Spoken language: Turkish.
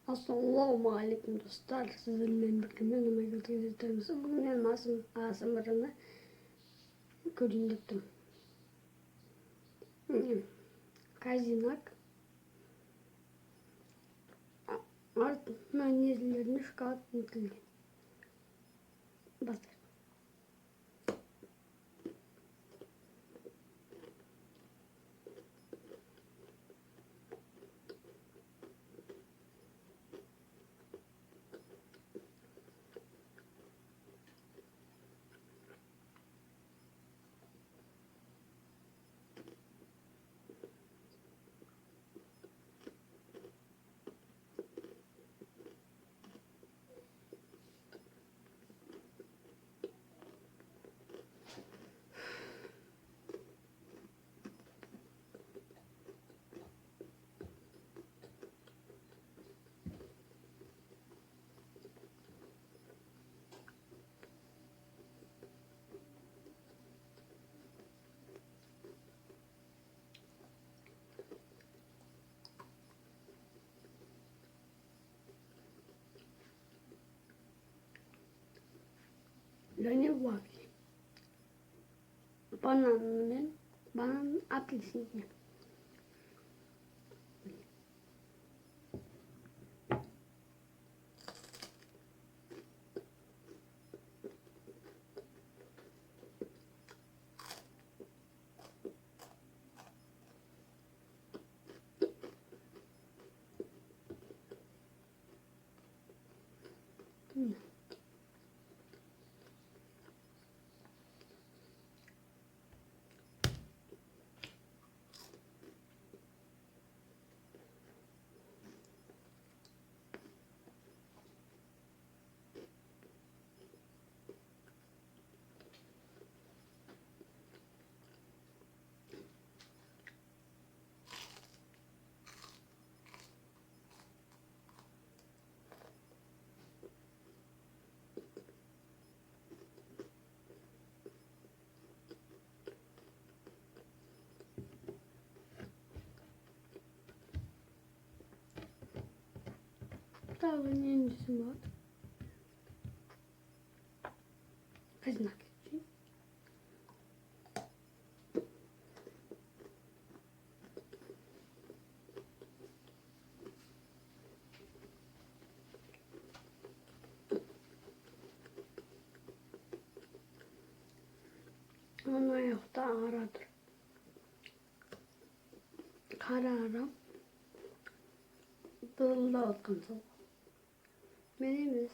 Assalamu alaikum dostlar. Sizinle birlikte yanıma götürdüğünüz bugün elmas ASMR'ını göründürdüm. Kazinak art mühendislerini şikayet edildi. Bastır. Lanet var. Bananın atlasını. Daha yenisi var. Kazinak için. Ama yok da aradır. Kararım. Dılda olsun. Benim